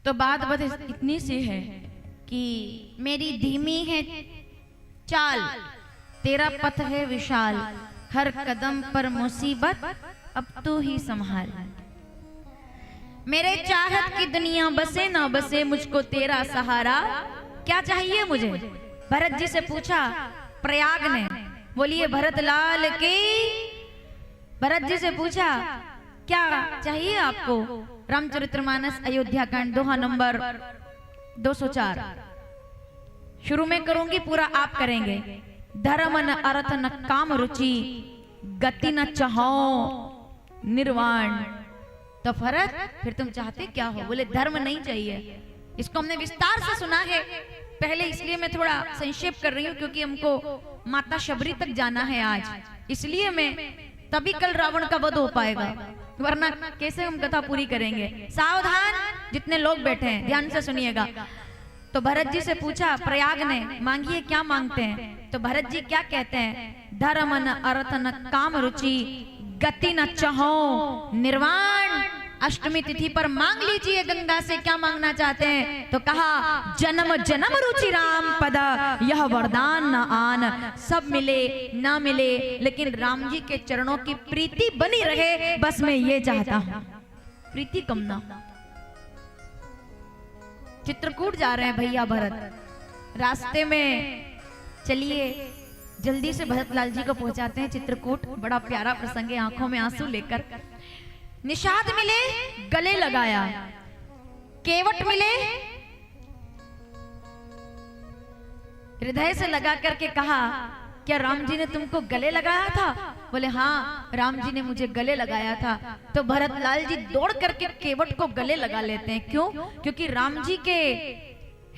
तो बात बस इतनी सी है कि मेरी धीमी है चाल, तेरा पथ है विशाल, हर कदम पर मुसीबत, अब तू ही संभाल। मेरे चाहत की दुनिया बसे ना बसे, मुझको तेरा सहारा, क्या चाहिए मुझे? भरत जी से पूछा प्रयाग ने। बोलिए भरत लाल की। भरत जी से पूछा क्या चाहिए आपको? रामचरितमानस अयोध्या कांड दोहा नंबर 204। शुरू में करूंगी, पूरा आप करेंगे। धर्म न अर्थ न काम रुचि, गति न चाहो निर्वाण। तो भरत फिर तुम चाहते क्या हो? बोले धर्म नहीं चाहिए। इसको हमने विस्तार से सुना है पहले, इसलिए मैं थोड़ा संक्षेप कर रही हूँ क्योंकि हमको माता शबरी तक जाना है आज, इसलिए मैं तभी कल रावण का वध हो पाएगा, वरना कैसे हम कथा पूरी करेंगे। सावधान जितने लोग बैठे हैं ध्यान से सुनिएगा। तो भरत जी से पूछा प्रयाग ने, मांगिए क्या मांगते हैं? तो भरत जी क्या कहते हैं? धर्म न अर्थ न काम रुचि, गति न चाहो निर्वाण। अष्टमी तिथि पर मांग लीजिए गंगा से क्या मांगना चाहते हैं? तो कहा जन्म जन्म रुचि राम पद, यह वरदान न आन। सब मिले ना मिले लेकिन राम जी के चरणों की प्रीति बनी रहे, बस मैं ये चाहता हूं। प्रीति कम ना। चित्रकूट जा रहे हैं भैया भरत, रास्ते में चलिए जल्दी से भरत लाल जी को पहुंचाते हैं चित्रकूट। बड़ा प्यारा प्रसंग है, आंखों में आंसू लेकर। निषाद मिले गले लगाया, केवट मिले हृदय से लगा करके कहा क्या राम जी ने तुमको गले लगाया था? बोले हाँ राम जी ने मुझे गले लगाया था। तो भरत लाल जी दौड़ करके केवट को गले लगा लेते हैं। क्यों? क्योंकि राम जी के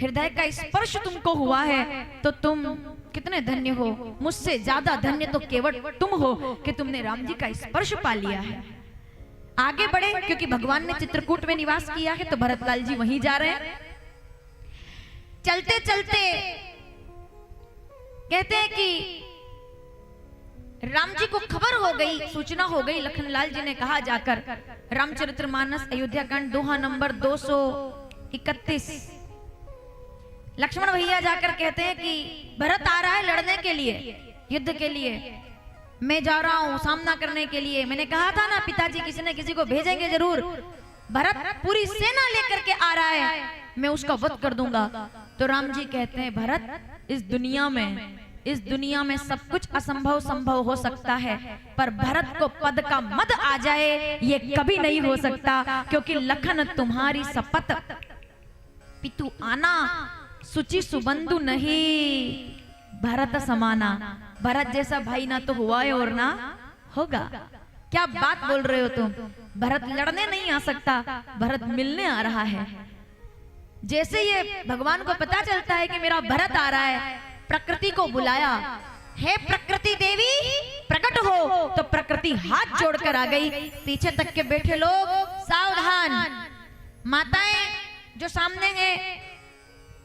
हृदय का स्पर्श तुमको हुआ है तो तुम कितने धन्य हो। मुझसे ज्यादा धन्य तो केवट तुम हो कि तुमने राम जी का स्पर्श पा लिया है। आगे बढ़े क्योंकि भगवान ने चित्रकूट में निवास किया है, तो भरतलाल जी वहीं जा रहे हैं। चलते चलते कहते हैं कि राम जी को खबर हो गई, सूचना हो गई। लखनलाल जी ने कहा जाकर, रामचरितमानस अयोध्या कांड दोहा नंबर 231। लक्ष्मण भैया जाकर कहते हैं कि भरत आ रहा है लड़ने के लिए, युद्ध के लिए। मैं जा रहा हूं सामना करने के लिए। मैंने कहा था ना पिताजी किसी न किसी को भेजेंगे जरूर। भरत पूरी सेना लेकर के आ रहा है, मैं उसका वध कर दूंगा। तो राम जी कहते हैं भरत इस दुनिया में सब कुछ असंभव संभव हो सकता है, पर भरत को पद का मद आ जाए ये कभी नहीं हो सकता। क्योंकि लखन तुम्हारी शपथ पितु आना, सुचि सुबंधु नहीं भरत समाना। भरत जैसा भाई ना तो हुआ है और ना होगा। क्या बात बोल रहे हो तुम? भरत लड़ने नहीं आ सकता, भरत मिलने आ रहा है। जैसे ये भगवान को पता चलता है कि मेरा भरत आ रहा है, प्रकृति को बुलाया, हे प्रकृति देवी प्रकट हो। तो प्रकृति हाथ जोड़कर आ गई। पीछे तक के बैठे लोग सावधान, माताएं जो सामने हैं,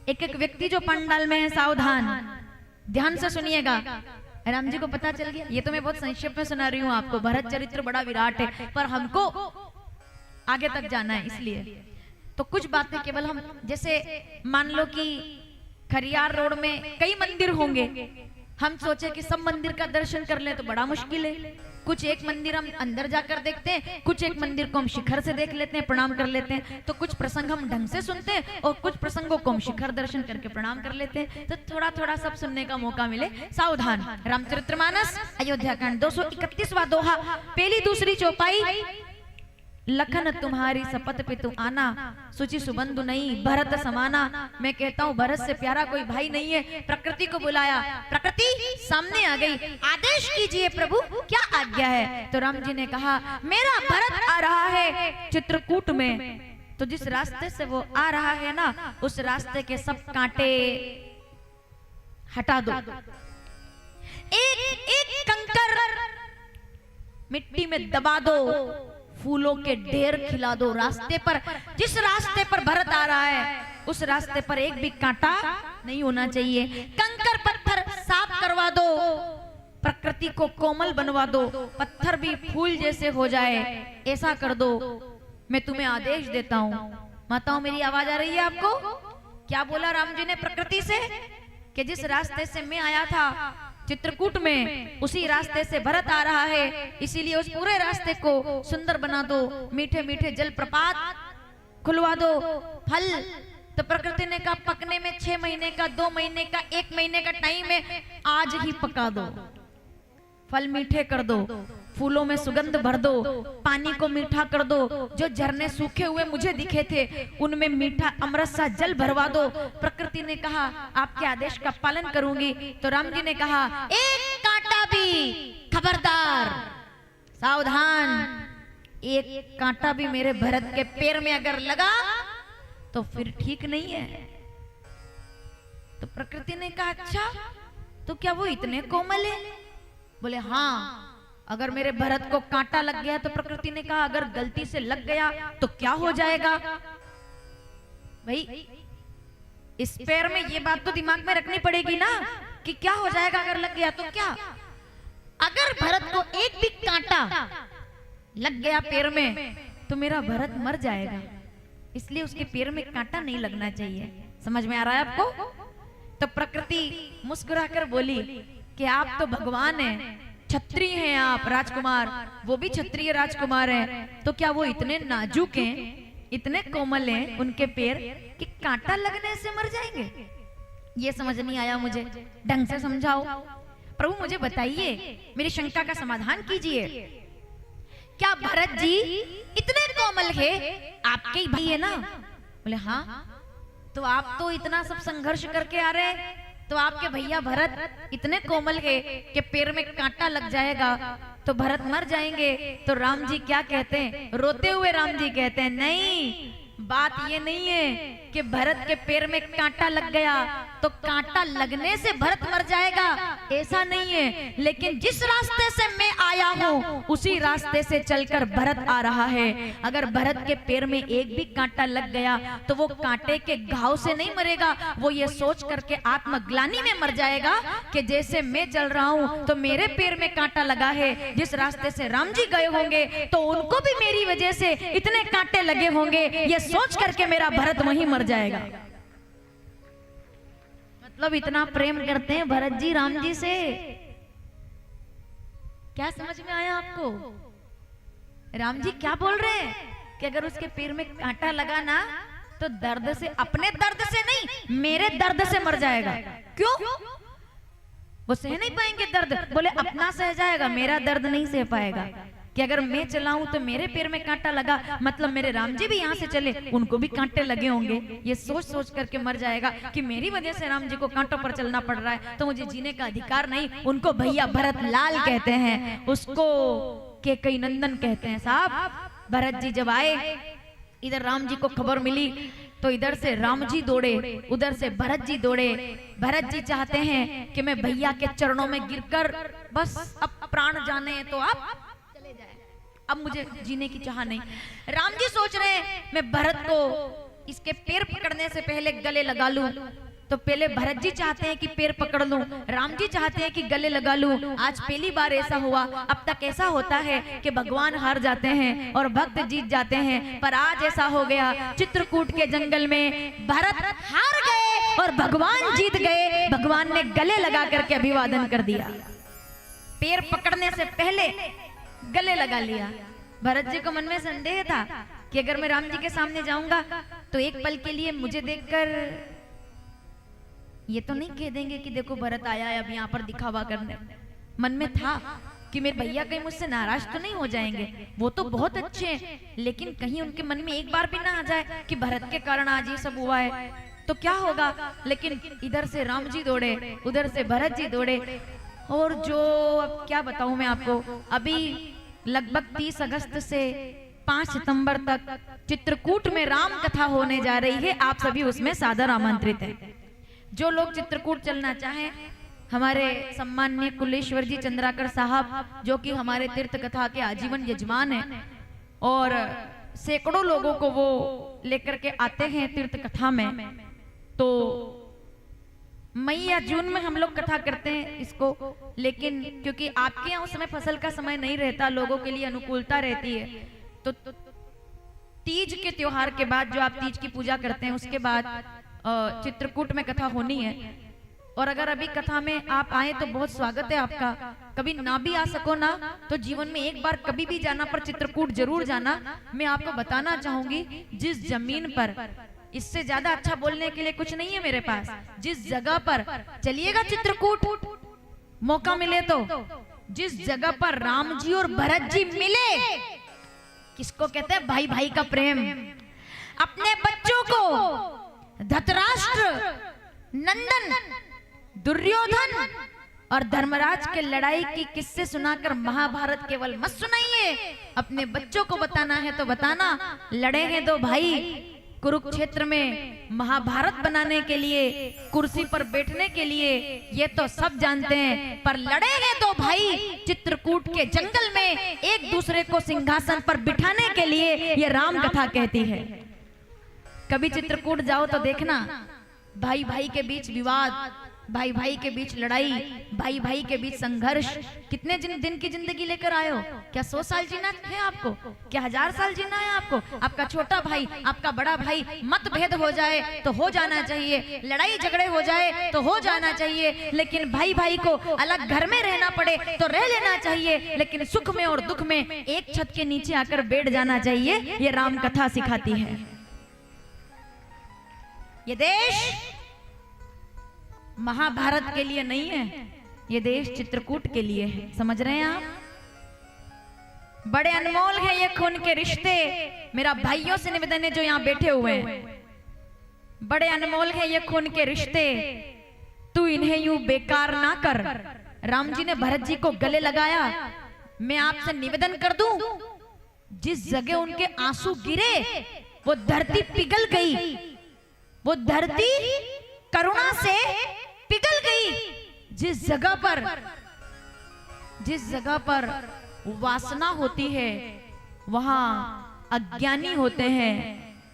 एक एक व्यक्ति जो पंडाल में है सावधान, ध्यान से सुनिएगा। राम जी को पता चल गया। ये तो मैं बहुत संक्षेप में सुना रही हूँ आपको, भरत चरित्र बड़ा विराट है पर हमको आगे तक जाना है, इसलिए तो कुछ बातें केवल हम, जैसे मान लो कि खरियार रोड में कई मंदिर होंगे, हम सोचे कि सब मंदिर का दर्शन कर लें तो बड़ा मुश्किल है। कुछ एक मंदिर हम अंदर जाकर देखते हैं, कुछ एक मंदिर को हम शिखर से देख लेते हैं, प्रणाम कर लेते हैं। तो कुछ प्रसंग हम ढंग से सुनते हैं और कुछ प्रसंगों को हम शिखर दर्शन करके प्रणाम कर लेते हैं। तो थोड़ा थोड़ा सब सुनने का मौका मिले, सावधान। रामचरितमानस अयोध्या कांड 231वां दोहा, पहली दूसरी चौपाई। लखन तुम्हारी शपथ पे तू आना, सुचि सुबंधु नहीं भरत समाना। मैं कहता हूँ भरत से प्यारा कोई भाई नहीं है। प्रकृति को बुलाया, प्रकृति सामने आ गई। आदेश कीजिए प्रभु क्या आज्ञा है? तो राम जी ने कहा मेरा भरत आ रहा है चित्रकूट में, तो जिस रास्ते से वो आ रहा है ना, उस रास्ते के सब कांटे हटा दो, एक एक कंकर मिट्टी में दबा दो, फूलों के ढेर खिला दो। रास्ते पर, जिस रास्ते पर भरत आ रहा है उस रास्ते पर एक भी कांटा नहीं होना चाहिए। कंकर पत्थर साफ करवा दो, प्रकृति को कोमल बनवा दो, पत्थर भी फूल जैसे हो जाए, ऐसा कर दो। मैं तुम्हें आदेश देता हूं, माताओं मेरी आवाज आ रही है आपको? क्या बोला राम जी ने प्रकृति से कि जिस रास्ते से मैं आया था चित्रकूट में, उसी रास्ते से भरत आ रहा है, इसीलिए उस पूरे रास्ते को सुंदर बना दो, मीठे मीठे जलप्रपात खुलवा दो, फल। तो प्रकृति ने कहा पकने में 6 महीने का, 2 महीने का, 1 महीने का टाइम है, आज ही पका दो, फल मीठे कर दो, फूलों में सुगंध भर दो, पानी को मीठा कर दो, जो झरने सूखे हुए मुझे दिखे थे उनमें मीठा अमृत सा जल भरवा दो। प्रकृति ने कहा आपके आदेश का पालन करूंगी। तो राम जी ने कहा एक कांटा भी, खबरदार, सावधान, एक कांटा भी मेरे भरत के पैर में अगर लगा तो फिर ठीक नहीं है। तो प्रकृति ने कहा अच्छा, तो क्या वो इतने कोमल है? बोले हाँ, अगर मेरे भरत को कांटा लग गया। तो प्रकृति ने कहा अगर गलती से लग गया तो क्या हो जाएगा? भाई इस पैर में ये बात तो दिमाग में रखनी पड़ेगी ना कि क्या हो जाएगा अगर लग गया तो क्या? अगर भरत को एक भी कांटा लग गया पैर में तो मेरा भरत मर जाएगा, इसलिए उसके पैर में कांटा नहीं लगना चाहिए। समझ में आ रहा है आपको? तो प्रकृति मुस्कुराकर बोली कि आप तो भगवान हैं, क्षत्रिय हैं आप, राजकुमार, वो भी क्षत्रिय राजकुमार हैं, तो क्या वो इतने नाजुक हैं, इतने कोमल हैं उनके पैर कि कांटा लगने से मर जाएंगे? ये समझ नहीं आया मुझे, ढंग से समझाओ प्रभु, मुझे बताइए, मेरी शंका का समाधान कीजिए। क्या भरत जी इतने कोमल है? आपके ही भाई है ना? बोले हाँ। तो आप तो इतना सब संघर्ष करके आ रहे हैं, तो आपके भैया भरत इतने कोमल है कि पैर में कांटा लग जाएगा तो भरत मर जाएंगे। तो राम जी क्या कहते हैं? रोते हुए राम जी कहते हैं नहीं, बात ये नहीं है कि भरत के पैर में कांटा लग गया तो कांटा लगने से भरत मर जाएगा, ऐसा नहीं है। लेकिन जिस रास्ते से मैं आया हूँ उसी रास्ते से चलकर भरत आ रहा है। अगर भरत के पैर में एक भी कांटा लग गया तो वो कांटे के घाव से नहीं मरेगा, वो ये सोच करके आत्मग्लानि में मर जाएगा कि जैसे मैं चल रहा हूँ तो मेरे पैर में कांटा लगा है, जिस रास्ते से राम जी गए होंगे तो उनको भी मेरी वजह से इतने कांटे लगे होंगे, ये सोच करके मेरा भरत वहीं मर जाएगा। मतलब इतना प्रेम करते हैं भरत जी राम जी से। क्या समझ में आया आपको? राम जी क्या बोल रहे हैं कि अगर उसके पैर में कांटा लगा ना तो दर्द से, अपने दर्द से नहीं मेरे दर्द से मर जाएगा। क्यों? वो सह नहीं पाएंगे दर्द। बोले अपना सह जाएगा, मेरा दर्द नहीं सह पाएगा। कि अगर मैं चलाऊं तो मेरे पैर में कांटा लगा, मतलब मेरे राम जी भी यहाँ से चले उनको भी कांटे लगे होंगे, ये सोच सोच करके मर जाएगा कि मेरी वजह से राम जी को कांटों पर चलना पड़ रहा है, तो मुझे जीने का अधिकार नहीं। उनको भैया भरत लाल कहते हैं, उसको कैकेयी नंदन कहते हैं। साहब भरत जी जब आए, इधर राम जी को खबर मिली तो इधर से राम जी दौड़े, उधर से भरत जी दौड़े। भरत जी चाहते हैं कि मैं भैया के चरणों में गिरकर बस अब प्राण जाने तो आप चले जाए, अब मुझे जीने की चाह नहीं। राम जी सोच रहे हैं मैं भरत को इसके पैर पकड़ने से पहले गले लगा लूं, तो पहले भरत जी चाहते हैं कि पैर पकड़ लूं, राम जी चाहते हैं कि गले लगा लूं। आज पहली बार ऐसा हुआ, अब तक ऐसा होता है कि भगवान हार जाते हैं और भक्त जीत जाते हैं, पर आज ऐसा हो गया चित्रकूट के जंगल में भरत हार गए और भगवान जीत गए। भगवान ने गले लगा करके अभिवादन कर दिया, पैर पकड़ने से पहले गले लगा लिया। भरत जी को मन में संदेह था कि अगर मैं राम जी के सामने जाऊंगा तो एक पल के लिए मुझे देखकर ये तो नहीं कह देंगे कि देखो भरत आया है अब यहाँ पर दिखावा करने। मन में था कि मेरे भैया कहीं मुझसे नाराज तो नहीं हो जाएंगे, वो तो बहुत अच्छे हैं, लेकिन कहीं उनके मन में एक बार भी ना आ जाए कि भरत के कारण आज ये सब हुआ है तो क्या होगा। लेकिन इधर से राम जी दौड़े, उधर से भरत जी दौड़े, और जो अब क्या बताऊं मैं आपको, अभी लगभग 30 अगस्त से 5 सितंबर तक चित्रकूट में राम कथा होने जा रही है। आप सभी उसमें सादर आमंत्रित हैं। जो लोग चित्रकूट चलना चाहें, हमारे सम्माननीय कुलेश्वर जी चंद्राकर साहब जो कि हमारे तीर्थ कथा के आजीवन यजमान हैं और सैकड़ों लोगों को वो लेकर के आते हैं तीर्थ कथा में। तो मई या जून में हम लोग कथा करते हैं इसको, लेकिन क्योंकि आपके यहाँ उस समय फसल का समय नहीं रहता, लोगों के लिए अनुकूलता रहती है, तो तीज के त्योहार के बाद, जो आप तीज की पूजा करते हैं, उसके बाद चित्रकूट में कथा होनी है। और अगर अभी कथा में आप आए तो बहुत स्वागत है आपका। कभी ना भी आ सको ना तो जीवन में एक बार कभी भी जाना, पर चित्रकूट जरूर जाना। मैं आपको बताना चाहूंगी, जिस जमीन पर, इससे ज्यादा अच्छा बोलने के लिए कुछ नहीं है मेरे पास, जिस जगह पर चलिएगा चित्रकूट, मौका मिले तो, जिस जगह पर राम जी और भरत जी मिले, किसको कहते हैं भाई भाई का प्रेम। अपने बच्चों को धृतराष्ट्र, नंदन, दुर्योधन और धर्मराज के लड़ाई की किस्से सुनाकर महाभारत केवल मत सुनाइए, अपने बच्चों को बताना है तो बताना। लड़े हैं दो भाई कुरुक्षेत्र में महाभारत बनाने के लिए, कुर्सी पर बैठने के लिए, ये तो सब जानते हैं, पर लड़े हैं दो भाई चित्रकूट के जंगल में एक दूसरे को सिंहासन पर बिठाने के लिए, ये राम कथा कहती है। कभी चित्रकूट जाओ तो देखना, भाई भाई के बीच विवाद, भाई भाई के बीच लड़ाई, भाई भाई के बीच संघर्ष। कितने दिन की जिंदगी लेकर आए हो? क्या 100 साल जीना है आपको? क्या 1000 साल जीना है आपको? आपका छोटा भाई, आपका बड़ा भाई, मतभेद हो जाए तो हो जाना चाहिए, लड़ाई झगड़े हो जाए तो हो जाना चाहिए, लेकिन भाई भाई को अलग घर में रहना पड़े तो रह लेना चाहिए, लेकिन सुख में और दुख में एक छत के नीचे आकर बैठ जाना चाहिए। ये राम कथा सिखाती है। ये देश महाभारत के लिए नहीं है, ये देश चित्रकूट के लिए है। समझ रहे हैं आप? बड़े अनमोल है ये खून के रिश्ते। मेरा भाइयों से निवेदन है जो यहाँ बैठे हुए हैं, बड़े अनमोल है ये खून के रिश्ते, तू इन्हें यूं बेकार ना कर। राम जी ने भरत जी को गले लगाया। मैं आपसे निवेदन कर दूं, जिस जगह उनके आंसू गिरे वो धरती पिघल गई, वो धरती करुणा से पिघल गई। जिस जगह पर वासना होती है वहां अज्ञानी होते हैं,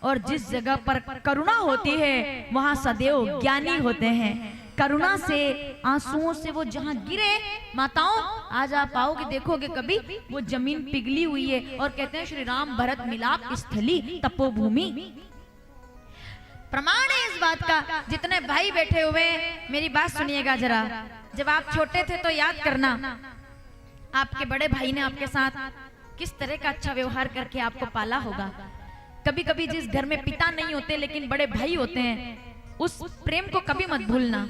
और जिस जगह पर करुणा होती है वहां सदैव ज्ञानी होते हैं। करुणा से, आंसुओं से वो जहां गिरे, माताओं आज आप आओगे देखोगे कभी वो जमीन पिघली हुई है, और कहते हैं श्री राम भरत मिलाप स्थली तपोभूमि। प्रमाण है इस बात का। जितने भाई बैठे हुए मेरी बात सुनिएगा जरा। जब आप छोटे थे तो याद करना, आपके बड़े भाई ने आपके साथ किस तरह का अच्छा व्यवहार करके आपको पाला होगा। कभी कभी जिस घर में पिता नहीं होते लेकिन बड़े भाई होते हैं, उस प्रेम को कभी मत भूलना।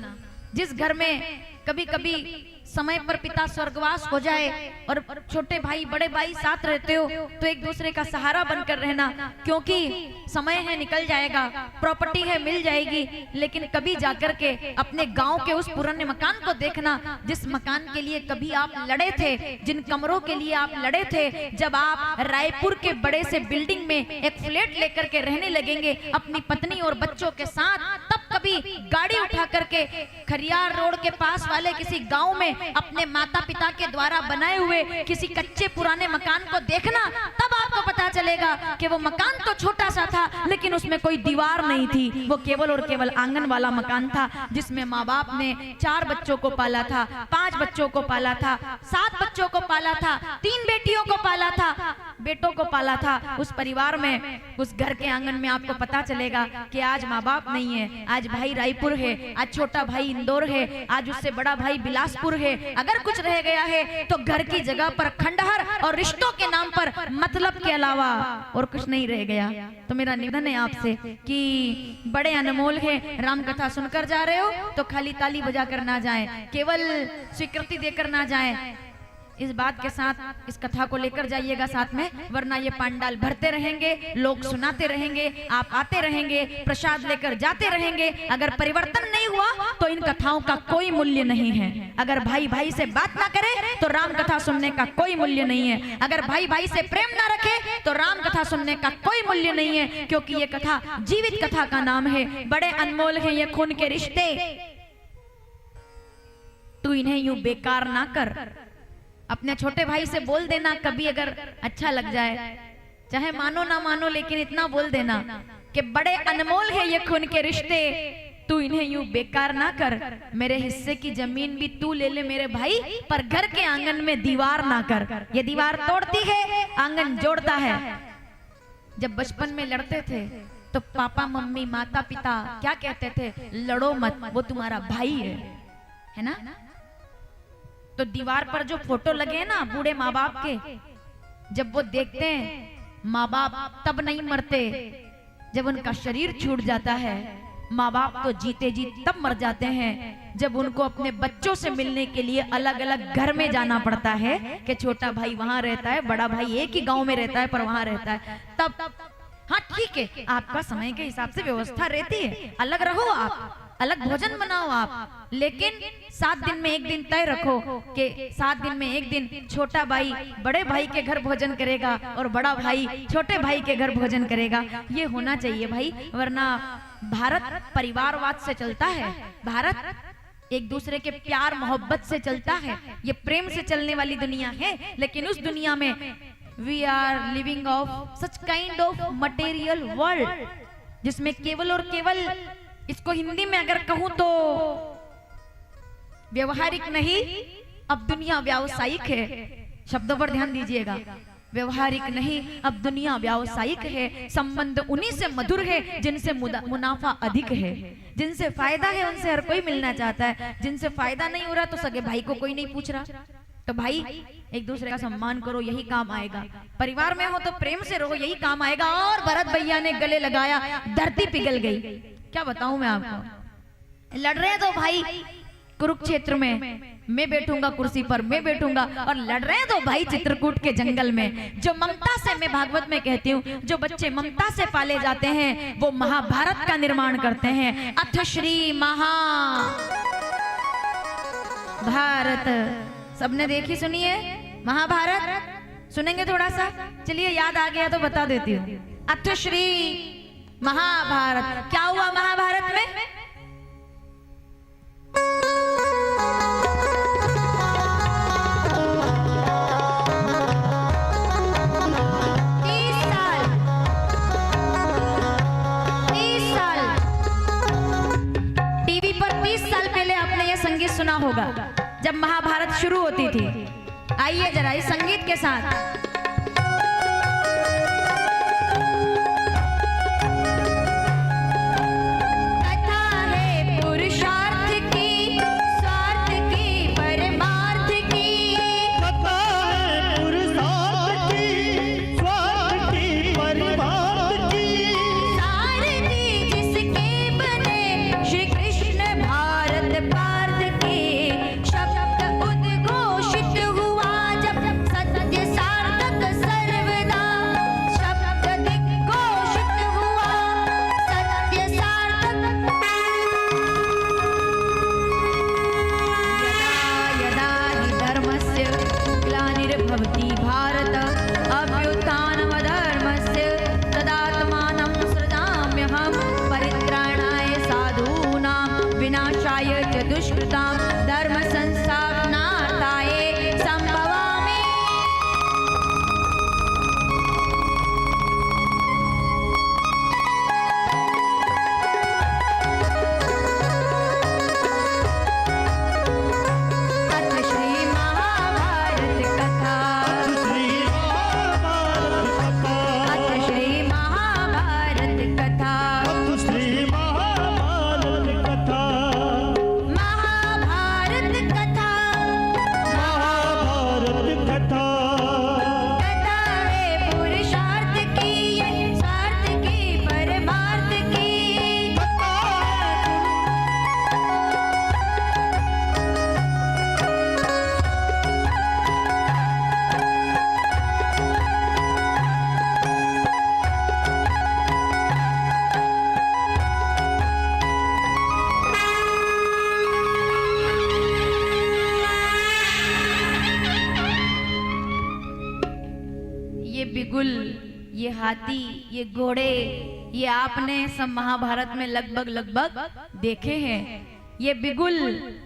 जिस घर में कभी कभी समय पर पिता स्वर्गवास हो जाए और छोटे भाई बड़े भाई साथ रहते हो तो एक दूसरे का सहारा बनकर रहना, क्योंकि समय है निकल जाएगा, प्रॉपर्टी है मिल जाएगी, लेकिन कभी जाकर के अपने गांव के उस पुराने मकान को देखना जिस मकान के लिए कभी आप लड़े थे, जिन कमरों के लिए आप लड़े थे। जब आप रायपुर के बड़े से बिल्डिंग में एक फ्लैट लेकर के रहने लगेंगे अपनी पत्नी और बच्चों के साथ, तब कभी गाड़ी उठा करके खरियार रोड के पास वाले किसी गांव में अपने माता पिता के द्वारा बनाए हुए किसी कच्चे पुराने मकान को देखना, तब आपको पता चलेगा कि वो मकान तो छोटा सा था लेकिन उसमें कोई दीवार नहीं थी, वो केवल और केवल आंगन वाला मकान था, जिसमें माँ बाप ने 4 बच्चों को पाला था, 5 बच्चों को पाला था, 7 बच्चों को पाला था, 3 बेटियों को पाला था, बेटों को पाला था। उस परिवार में, उस घर के आंगन में आपको पता चलेगा कि आज माँ बाप नहीं है, आज भाई रायपुर है, आज छोटा भाई इंदौर है, आज उससे बड़ा भाई बिलासपुर है। अगर कुछ रह गया है तो घर की जगह पर खंडहर और रिश्तों के नाम पर मतलब के अलावा और कुछ नहीं रह गया। तो मेरा निवेदन है आपसे कि बड़े अनमोल है, राम कथा सुनकर जा रहे हो तो खाली ताली बजा कर ना जाएं, केवल स्वीकृति देकर ना जाएं। इस बात के साथ इस कथा को लेकर जाइएगा साथ में, वरना ये पांडाल भरते रहेंगे, लोग सुनाते रहेंगे, आप आते रहेंगे, प्रसाद लेकर जाते रहेंगे। अगर परिवर्तन नहीं हुआ तो इन कथाओं का कोई मूल्य नहीं है। अगर भाई भाई से बात ना करे तो राम कथा सुनने का कोई मूल्य नहीं है। अगर भाई भाई से प्रेम ना रखे तो राम कथा सुनने का कोई मूल्य नहीं है, क्योंकि ये कथा जीवित कथा का नाम है। बड़े अनमोल है ये खून के रिश्ते, तू इन्हें यूं बेकार ना कर। अपने छोटे भाई से बोल देना कभी अगर अच्छा लग जाए, चाहे मानो ना मानो, लेकिन इतना बोल देना कि बड़े अनमोल है ये खून के रिश्ते, तू इन्हें यूं बेकार ना कर। मेरे हिस्से की जमीन भी तू ले ले मेरे भाई, पर घर के आंगन में दीवार ना कर। ये दीवार तोड़ती है, आंगन जोड़ता है। जब बचपन में लड़ते थे तो पापा मम्मी माता पिता क्या कहते थे? लड़ो मत, वो तुम्हारा भाई है ना। तो दीवार पर जो फोटो लगे हैं ना बूढ़े माँ बाप के, जब वो देखते हैं माँ बाप तब नहीं मरते जब उनका शरीर छूट जाता है, माँ बाप तो जीते जी तब मर जाते हैं जब उनको अपने बच्चों से मिलने के लिए अलग अलग घर में जाना पड़ता है कि छोटा भाई वहां रहता है, बड़ा भाई एक ही गांव में रहता है पर वहां रहता है। तब हाँ ठीक है, आपका समय के हिसाब से व्यवस्था रहती है, अलग रहो आप, अलग भोजन बनाओ आप, लेकिन 7 दिन में एक दिन तय रखो कि 7 दिन में एक दिन छोटा भाई बड़े भाई के घर भोजन करेगा और बड़ा भाई छोटे भाई के घर भोजन करेगा। ये होना चाहिए भाई, वरना भारत परिवारवाद से चलता है, भारत एक दूसरे के प्यार मोहब्बत से चलता है, ये प्रेम से चलने वाली दुनिया है। लेकिन उस दुनिया में we are living of such kind of material world, जिसमें केवल और केवल, इसको हिंदी में अगर कहूं तो व्यवहारिक नहीं, अब दुनिया व्यावसायिक है। शब्दों पर ध्यान दीजिएगा, व्यवहारिक नहीं अब दुनिया व्यावसायिक है। संबंध उन्हीं से मधुर है जिनसे मुनाफा अधिक है, जिनसे फायदा है उनसे हर कोई मिलना चाहता है, जिनसे फायदा नहीं हो रहा तो सगे भाई को कोई नहीं पूछ रहा। तो भाई एक दूसरे का सम्मान करो, यही काम आएगा। परिवार में हो तो प्रेम से रहो, यही काम आएगा। और भरत भैया ने गले लगाया, धरती पिघल गई। क्या बताऊं मैं आपको, लड़ रहे तो भाई कुरुक्षेत्र में, मैं बैठूंगा कुर्सी पर, मैं बैठूंगा, और लड़ रहे तो भाई चित्रकूट के जंगल में। जो ममता से, मैं भागवत में कहती हूँ, जो बच्चे ममता से पाले जाते हैं वो महाभारत का निर्माण करते हैं। अथ श्री महाभारत सबने देखी सुनी है महाभारत? सुनेंगे थोड़ा सा, चलिए याद आ गया तो बता देती हूँ। अथ श्री महाभारत, क्या हुआ महाभारत में? टीवी पर 30 साल पहले आपने ये संगीत सुना होगा जब महाभारत शुरू होती थी। आइए जरा इस संगीत के साथ। धर्म संस्थापनार्थाय संभवामि। अथ श्री महाभारत कथा, अथ श्री महाभारत कथा, बिगुल, ये हाथी, ये घोड़े, ये आपने सब महाभारत में लगभग देखे हैं। ये बिगुल,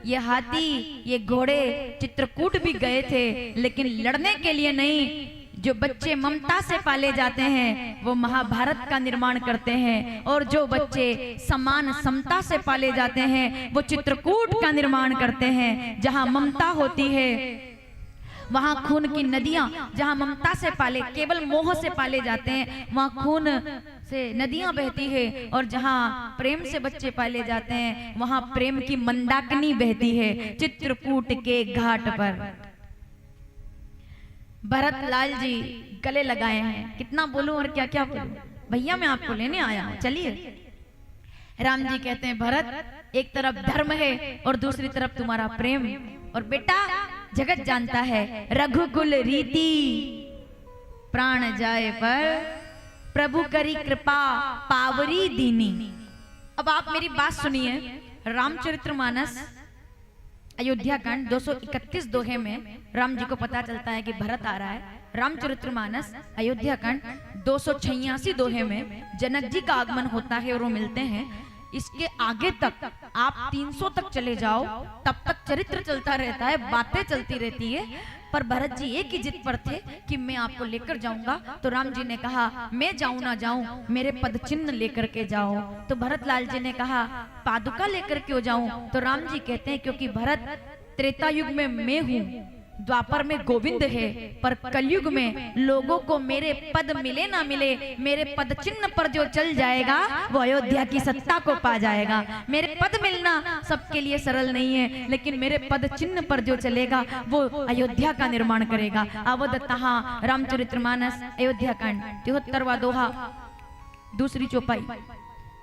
ये हाथी, ये घोड़े चित्रकूट भी गए थे, लेकिन लड़ने के लिए नहीं। जो बच्चे ममता से पाले जाते हैं वो महाभारत का निर्माण करते हैं, और जो बच्चे समान समता से पाले जाते हैं वो चित्रकूट का निर्माण करते हैं, जहां ममता होती है वहां खून की नदियां, जहां ममता से पाले, केवल मोह से पाले जाते हैं, वहां खून से नदियां बहती है, और जहां प्रेम से बच्चे पाले जाते हैं वहां प्रेम की मंदाकिनी बहती है चित्रकूट के घाट पर। भरत लाल जी गले लगाए हैं, कितना बोलूं और क्या क्या बोलूं, भैया मैं आपको लेने आया हूं, चलिए। राम जी कहते हैं भरत, एक तरफ धर्म है और दूसरी तरफ तुम्हारा प्रेम, और बेटा जगत जानता है रघुकुल रीति प्राण जाए पर प्रभु करी कृपा पावरी दीनी। अब आप मेरी बात सुनिए, रामचरितमानस अयोध्या कांड 231 दोहे में राम जी को पता चलता है कि भरत आ रहा है। रामचरितमानस अयोध्या कांड 286 दोहे में जनक जी का आगमन होता है और वो मिलते हैं। इसके आगे तक आप 300 तक चले जाओ, तब तक चरित्र चलता रहता है, बातें चलती रहती है, पर भरत जी एक ही जिद पर थे कि मैं आपको लेकर जाऊंगा। तो राम जी ने कहा मैं जाऊं ना जाऊं, मेरे पद चिन्ह लेकर के जाओ। तो भरत लाल जी ने कहा पादुका लेकर क्यों जाऊं? तो राम जी कहते हैं क्योंकि भरत त्रेता युग में मैं हूं, द्वापर में गोविंद है, पर कलयुग में लोगों को मेरे पद मिले ना मिले, मेरे पद चिन्ह पर जो चल जाएगा वो अयोध्या की सत्ता को पा जाएगा। मेरे पद मिलना सबके लिए सरल नहीं है, लेकिन मेरे पद चिन्ह पर जो चलेगा वो अयोध्या का निर्माण करेगा। अवध तहा रामचरितमानस अयोध्या कांड 73वां दोहा दूसरी चौपाई।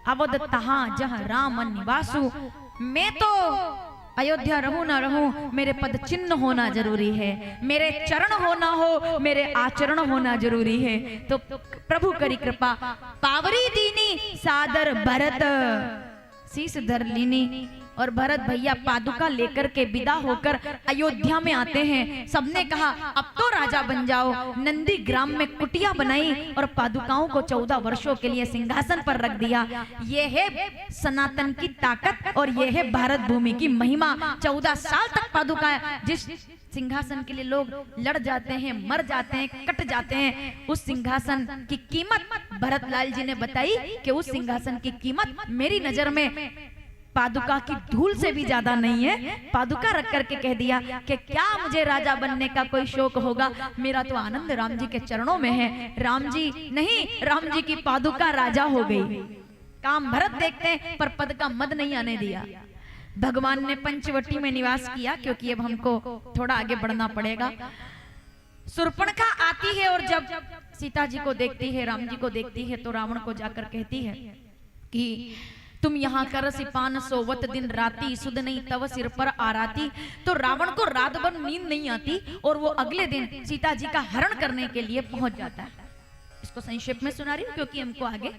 अवध तहा जहाँ राम निवासु, मैं तो अयोध्या रहूं ना रहूं, मेरे पद चिन्ह होना जरूरी है, मेरे चरण होना हो, मेरे आचरण होना जरूरी है। तो प्रभु करी कृपा पावरी दीनी सादर भरत शीस धर लीनी। और भरत भैया पादुका लेकर के विदा होकर अयोध्या में आते हैं। सबने कहा अब तो राजा बन जाओ। नंदी ग्राम में कुटिया बनाई और पादुकाओं को 14 वर्षों के लिए सिंहासन पर रख दिया। ये है सनातन की ताकत और ये है भारत भूमि की महिमा। 14 साल तक पादुका, जिस सिंहासन के लिए लोग लड़ जाते हैं, मर जाते हैं, कट जाते हैं, उस सिंहासन की कीमत भरत लाल जी ने बताई कि उस सिंहासन की कीमत मेरी नजर में पादुका की धूल से भी ज्यादा नहीं है। पादुका रख करके कह दिया कि क्या मुझे राजा बनने का कोई शौक होगा, मेरा तो आनंद राम जी के चरणों में है। राम जी नहीं, राम जी की पादुका राजा हो गई। काम भरत देखते हैं पर पद का मद नहीं आने दिया। भगवान ने पंचवटी में निवास किया, क्योंकि अब हमको थोड़ा आगे बढ़ना पड़ेगा। शूर्पणखा आती है और जब सीता जी को देखती है, राम जी को देखती है, तो रावण को जाकर कहती है कि तुम यहाँ करसी पान सोवत दिन राती, सुध नहीं तव सिर पर आराती। तो रावण को रात भर नींद नहीं आती और वो अगले दिन सीता जी का हरण करने के लिए पहुंच जाता है। इसको संक्षेप में सुना रही हूँ क्योंकि हमको आगे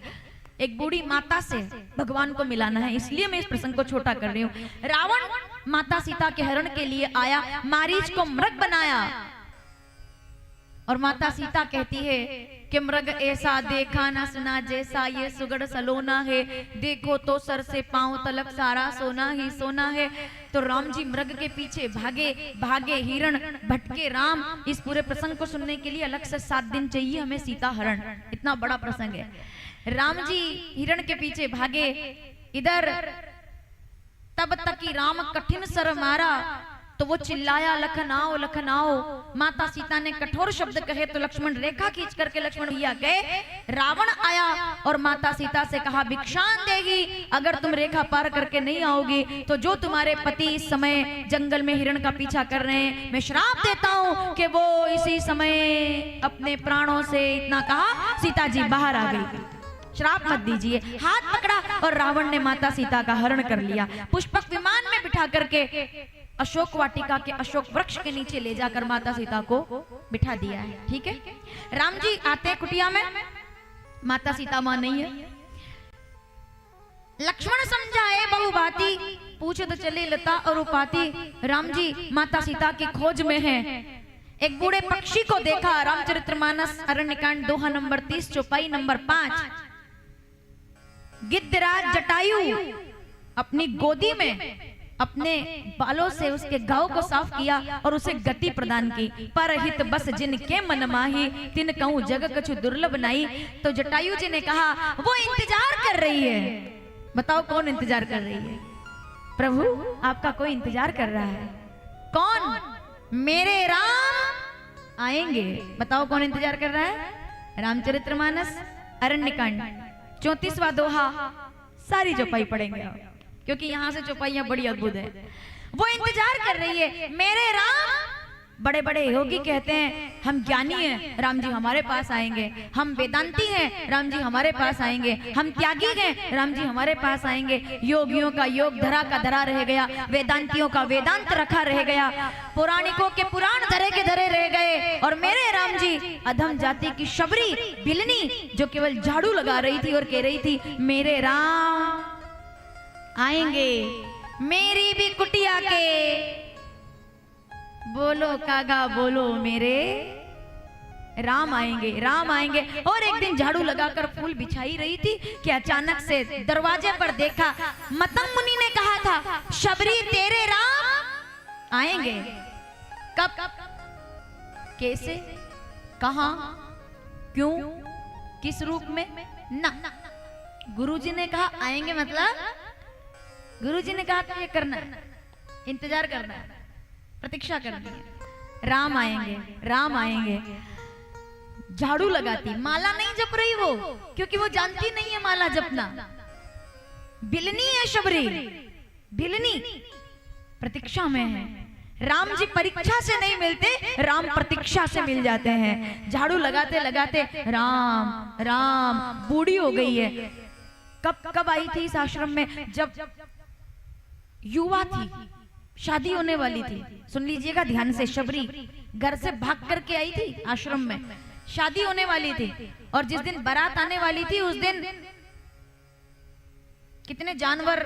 एक बूढ़ी माता से भगवान को मिलाना है, इसलिए मैं इस प्रसंग को छोटा कर रही हूँ। रावण माता सीता के हरण के लिए आया, मारीच को मृग बनाया और माता सीता कहती है कि मृग ऐसा देखा ना सुना जैसा ये सुगढ़ सलोना है, देखो तो सर से पांव तलक सारा सोना ही सोना है। तो राम जी मृग के पीछे भागे भागे, हिरण भटके राम। इस पूरे प्रसंग को सुनने के लिए अलग से 7 दिन चाहिए हमें सीता हरण, इतना बड़ा प्रसंग है। राम जी हिरण के पीछे भागे इधर, तब तक कि राम कठिन सर मारा तो वो चिल्लाया लखनाओ लखनाओ। माता सीता ने कठोर शब्द कहे तो लक्ष्मण रेखा खींच करके लक्ष्मण भैया गए। रावण आया और माता सीता से कहा भिक्षान देगी, अगर तुम रेखा पार करके नहीं आओगी तो जो तुम्हारे पति इस समय जंगल में हिरण का पीछा कर रहे हैं, मैं श्राप देता हूं कि वो इसी समय अपने प्राणों से, इतना कहा सीता जी बाहर आ गई। श्राप मत दीजिए। हाथ पकड़ा और रावण ने माता सीता का हरण कर लिया। पुष्पक विमान में बिठा करके अशोक वाटिका के अशोक वृक्ष के नीचे ले जाकर माता सीता को बिठा दिया है। ठीक है, राम जी आते हैं कुटिया में, माता सीता मां नहीं है। लक्ष्मण समझाए बहुबाती, पूछे तो चले लता और उपाती। राम जी माता सीता की खोज में हैं। एक बूढ़े पक्षी को देखा। रामचरितमानस अरण्यकांड दोहा नंबर 30 चौपाई नंबर 5। गिद्धराज जटायु अपनी गोदी में अपने बालों से उसके घाव को साफ किया और उसे गति प्रदान की। परहित बस जिनके मन माही, तिन कहूं जग कछु दुर्लभ नहीं। तो जटायु जी ने कहा वो इंतजार कर रही है। बताओ कौन इंतजार कर रही है? प्रभु आपका कोई इंतजार कर रहा है। कौन? मेरे राम आएंगे। बताओ कौन इंतजार कर रहा है? रामचरितमानस अरण्यकांड 34वां दोहा सारी चौपाई पढ़ेंगे क्योंकि यहाँ से चौपाइयां बड़ी अद्भुत है। वो इंतजार कर रही है, मेरे राम। बड़े बड़े योगी कहते हैं हम ज्ञानी हैं, राम जी हमारे पास आएंगे। हम वेदांती हैं, राम जी हमारे पास आएंगे। हम त्यागी हैं, राम जी हमारे पास आएंगे। योगियों का योग धरा का धरा रह गया, वेदांतियों का वेदांत रखा रह गया, पौराणिकों के पुराण धरे के धरे रह गए। और मेरे राम जी अधम जाति की शबरी बिलनी जो केवल झाड़ू लगा रही थी और कह रही थी मेरे राम आएंगे मेरी भी कुटिया के। बोलो कागा बोलो मेरे राम आएंगे, राम आएंगे। और एक दिन झाड़ू लगाकर फूल बिछाई रही थी कि अचानक से दरवाजे पर देखा, मतंग मुनि ने कहा था शबरी तेरे राम आएंगे। कब, कैसे, कहां, क्यों, किस रूप में? ना, गुरुजी ने कहा आएंगे, मतलब गुरुजी ने कहा तो ये करना, इंतजार करना है, प्रतीक्षा करनी है। राम आएंगे, राम आएंगे। झाड़ू लगाती, माला नहीं जप रही वो, क्योंकि वो जानती नहीं है माला जपना। बिलनी है शबरी, बिलनी प्रतीक्षा में है। राम जी परीक्षा से नहीं मिलते, राम प्रतीक्षा से मिल जाते हैं। झाड़ू लगाते लगाते राम राम बूढ़ी हो गई है। कब कब आई थी इस आश्रम में? जब युवा थी, शादी होने वाली थी। सुन लीजिएगा ध्यान से, शबरी घर से भाग करके आई थी आश्रम में, शादी होने वाली थी। और जिस दिन बारात आने वाली थी उस दिन कितने जानवर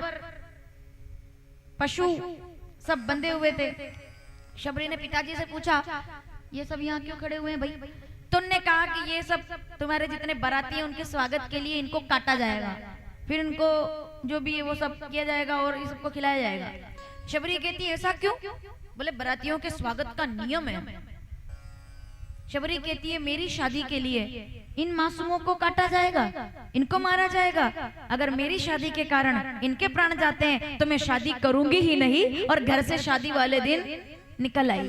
पशु सब बंधे हुए थे। शबरी ने पिताजी से पूछा ये सब यहाँ क्यों खड़े हुए हैं भाई? तो उन्होंने कहा कि ये सब तुम्हारे जितने बाराती हैं उनके स्वागत के लिए इनको काटा जाएगा, फिर इनको जो भी है वो सब किया जाएगा और ये सबको खिलाया जाएगा। शबरी कहती है ऐसा क्यों? बोले बारातियों के स्वागत का नियम है। शबरी कहती है मेरी शादी के लिए इन मासूमों को काटा जाएगा, इनको मारा जाएगा। अगर मेरी शादी के कारण इनके प्राण जाते हैं तो मैं शादी करूंगी ही नहीं। और घर से शादी वाले दिन निकल आई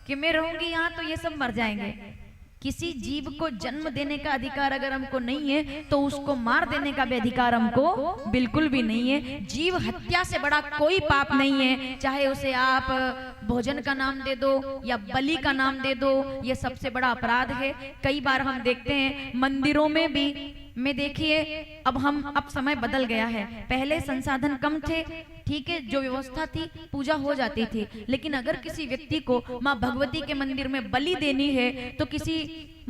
कि मैं रहूंगी यहाँ तो ये सब मर जाएंगे। किसी जीव को जन्म देने का अधिकार अगर हमको नहीं है तो उसको मार देने का भी अधिकार हमको बिल्कुल भी नहीं है। जीव हत्या से बड़ा कोई पाप नहीं है, चाहे उसे आप भोजन का नाम दे दो या बलि का नाम दे दो, ये सबसे बड़ा अपराध है। कई बार हम देखते हैं मंदिरों में भी में देखिए, अब समय बदल गया है। पहले संसाधन कम थे, ठीक है, जो व्यवस्था थी पूजा हो जाती थी। लेकिन अगर किसी व्यक्ति को माँ भगवती के मंदिर में बलि देनी है तो किसी